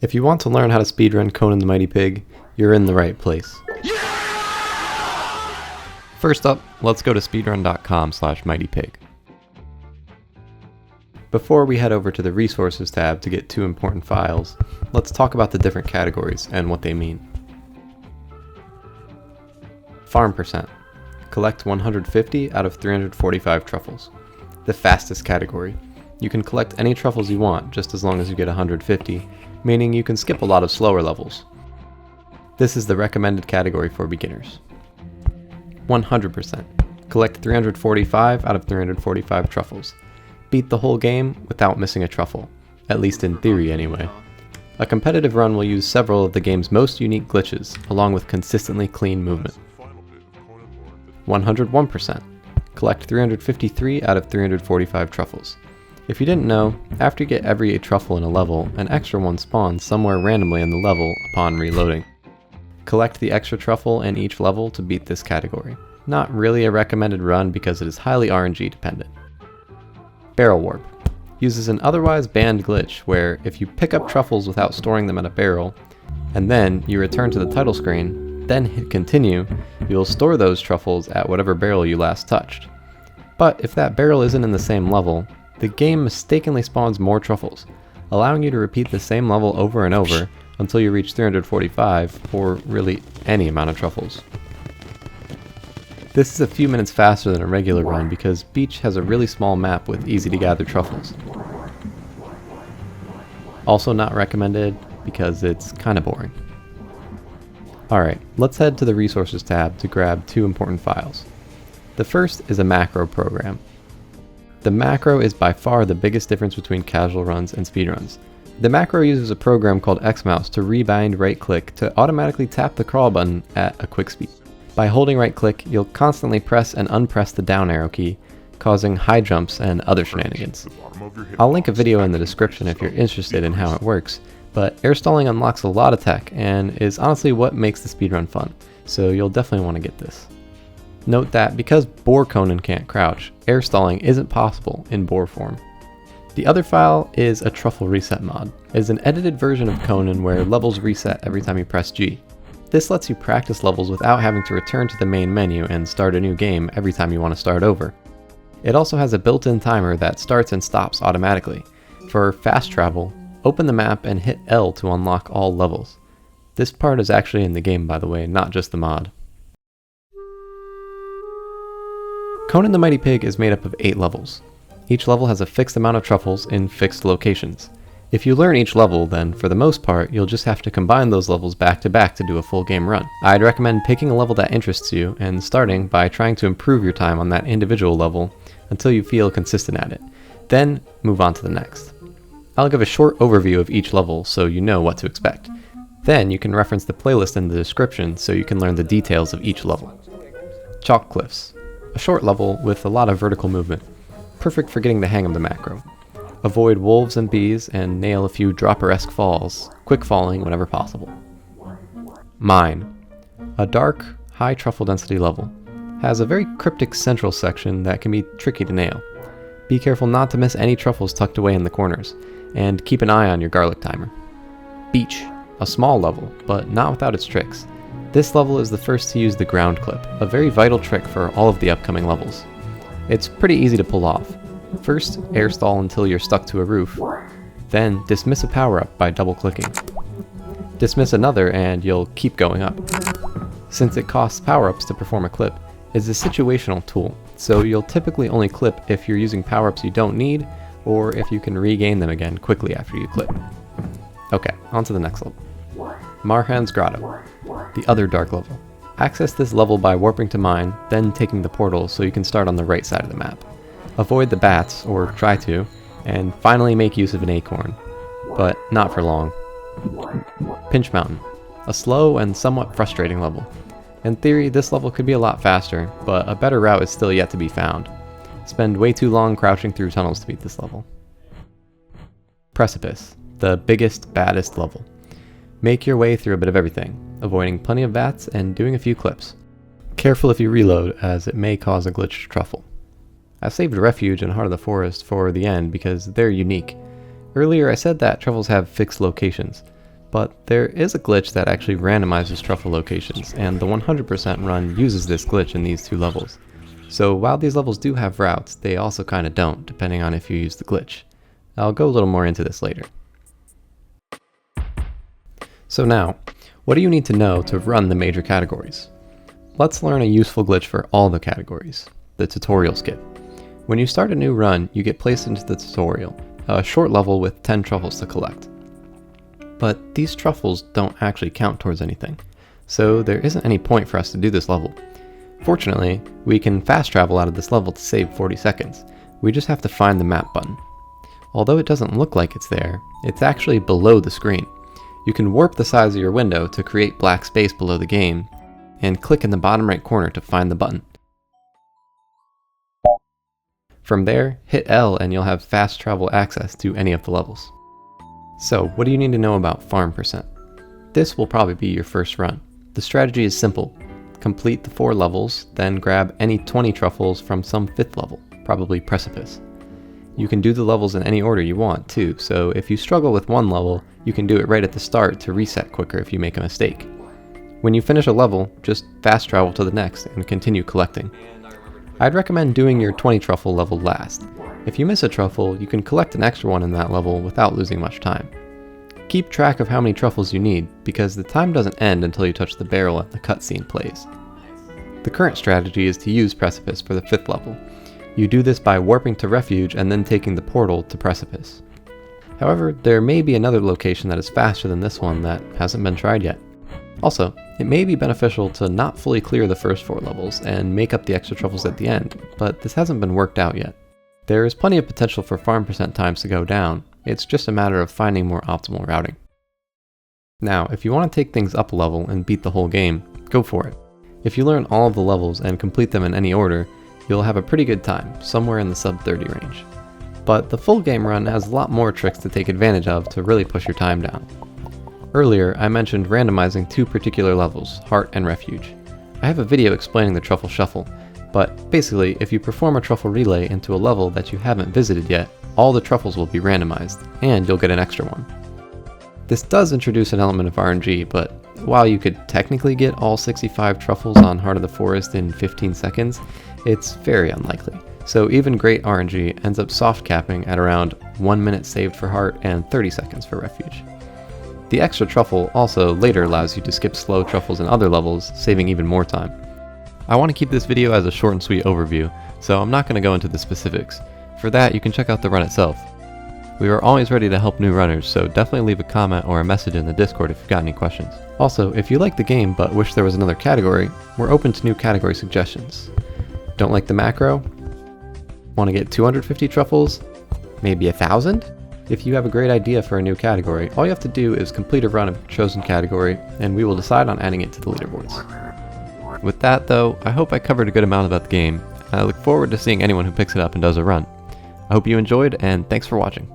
If you want to learn how to speedrun Conan the Mighty Pig, you're in the right place. First up, let's go to speedrun.com/mightypig. Before we head over to the Resources tab to get two important files, let's talk about the different categories and what they mean. Farm percent. Collect 150 out of 345 truffles. The fastest category. You can collect any truffles you want, just as long as you get 150, meaning you can skip a lot of slower levels. This is the recommended category for beginners. 100%. Collect 345 out of 345 truffles. Beat the whole game without missing a truffle, at least in theory anyway. A competitive run will use several of the game's most unique glitches, along with consistently clean movement. 101%. Collect 353 out of 345 truffles. If you didn't know, after you get every truffle in a level, an extra one spawns somewhere randomly in the level upon reloading. Collect the extra truffle in each level to beat this category. Not really a recommended run because it is highly RNG dependent. Barrel Warp. Uses an otherwise banned glitch where if you pick up truffles without storing them in a barrel, and then you return to the title screen, then hit continue, you'll store those truffles at whatever barrel you last touched. But if that barrel isn't in the same level, the game mistakenly spawns more truffles, allowing you to repeat the same level over and over until you reach 345, or really any amount of truffles. This is a few minutes faster than a regular run because Beach has a really small map with easy to gather truffles. Also not recommended because it's kinda boring. Alright, let's head to the Resources tab to grab two important files. The first is a macro program. The macro is by far the biggest difference between casual runs and speedruns. The macro uses a program called Xmouse to rebind right-click to automatically tap the crawl button at a quick speed. By holding right-click, you'll constantly press and unpress the down arrow key, causing high jumps and other shenanigans. I'll link a video in the description if you're interested in how it works, but air stalling unlocks a lot of tech and is honestly what makes the speedrun fun, so you'll definitely want to get this. Note that because boar Conan can't crouch, air stalling isn't possible in boar form. The other file is a truffle reset mod. It is an edited version of Conan where levels reset every time you press G. This lets you practice levels without having to return to the main menu and start a new game every time you want to start over. It also has a built-in timer that starts and stops automatically. For fast travel, open the map and hit L to unlock all levels. This part is actually in the game, by the way, not just the mod. Conan the Mighty Pig is made up of 8 levels. Each level has a fixed amount of truffles in fixed locations. If you learn each level, then for the most part, you'll just have to combine those levels back to back to do a full game run. I'd recommend picking a level that interests you and starting by trying to improve your time on that individual level until you feel consistent at it. Then move on to the next. I'll give a short overview of each level so you know what to expect. Then you can reference the playlist in the description so you can learn the details of each level. Chalk Cliffs. A short level with a lot of vertical movement. Perfect for getting the hang of the macro. Avoid wolves and bees and nail a few dropper-esque falls, quick falling whenever possible. Mine. A dark, high truffle density level. Has a very cryptic central section that can be tricky to nail. Be careful not to miss any truffles tucked away in the corners, and keep an eye on your garlic timer. Beach. A small level, but not without its tricks. This level is the first to use the ground clip, a very vital trick for all of the upcoming levels. It's pretty easy to pull off. First, air stall until you're stuck to a roof, then dismiss a power-up by double-clicking. Dismiss another and you'll keep going up. Since it costs power-ups to perform a clip, it's a situational tool, so you'll typically only clip if you're using power-ups you don't need, or if you can regain them again quickly after you clip. Okay, on to the next level. Marhan's Grotto, the other dark level. Access this level by warping to mine, then taking the portal so you can start on the right side of the map. Avoid the bats, or try to, and finally make use of an acorn, but not for long. Pinch Mountain, a slow and somewhat frustrating level. In theory, this level could be a lot faster, but a better route is still yet to be found. Spend way too long crouching through tunnels to beat this level. Precipice, the biggest, baddest level. Make your way through a bit of everything, avoiding plenty of bats and doing a few clips. Careful if you reload, as it may cause a glitched truffle. I've saved Refuge and Heart of the Forest for the end because they're unique. Earlier I said that truffles have fixed locations. But there is a glitch that actually randomizes truffle locations, and the 100% run uses this glitch in these two levels. So while these levels do have routes, they also kinda don't, depending on if you use the glitch. I'll go a little more into this later. So now, what do you need to know to run the major categories? Let's learn a useful glitch for all the categories, the tutorial skip. When you start a new run, you get placed into the tutorial, a short level with 10 truffles to collect. But these truffles don't actually count towards anything, so there isn't any point for us to do this level. Fortunately, we can fast travel out of this level to save 40 seconds. We just have to find the map button. Although it doesn't look like it's there, it's actually below the screen. You can warp the size of your window to create black space below the game, and click in the bottom right corner to find the button. From there, hit L and you'll have fast travel access to any of the levels. So, what do you need to know about farm percent? This will probably be your first run. The strategy is simple. Complete the 4 levels, then grab any 20 truffles from some 5th level, probably Precipice. You can do the levels in any order you want too, so if you struggle with one level, you can do it right at the start to reset quicker if you make a mistake. When you finish a level, just fast travel to the next and continue collecting. I'd recommend doing your 20 truffle level last. If you miss a truffle, you can collect an extra one in that level without losing much time. Keep track of how many truffles you need, because the time doesn't end until you touch the barrel and the cutscene plays. The current strategy is to use Precipice for the 5th level. You do this by warping to Refuge and then taking the portal to Precipice. However, there may be another location that is faster than this one that hasn't been tried yet. Also, it may be beneficial to not fully clear the first 4 levels and make up the extra truffles at the end, but this hasn't been worked out yet. There is plenty of potential for farm percent times to go down, it's just a matter of finding more optimal routing. Now, if you want to take things up a level and beat the whole game, go for it. If you learn all of the levels and complete them in any order, you'll have a pretty good time, somewhere in the sub 30 range. But the full game run has a lot more tricks to take advantage of to really push your time down. Earlier, I mentioned randomizing 2 particular levels, Heart and Refuge. I have a video explaining the Truffle Shuffle, but basically, if you perform a truffle relay into a level that you haven't visited yet, all the truffles will be randomized, and you'll get an extra one. This does introduce an element of RNG, but while you could technically get all 65 truffles on Heart of the Forest in 15 seconds, it's very unlikely. So even great RNG ends up soft capping at around 1 minute saved for Heart and 30 seconds for Refuge. The extra truffle also later allows you to skip slow truffles in other levels, saving even more time. I want to keep this video as a short and sweet overview, so I'm not going to go into the specifics. For that, you can check out the run itself. We are always ready to help new runners, so definitely leave a comment or a message in the Discord if you've got any questions. Also, if you like the game but wish there was another category, we're open to new category suggestions. Don't like the macro? Want to get 250 truffles? Maybe 1,000? If you have a great idea for a new category, all you have to do is complete a run of your chosen category, and we will decide on adding it to the leaderboards. With that though, I hope I covered a good amount about the game, and I look forward to seeing anyone who picks it up and does a run. I hope you enjoyed, and thanks for watching.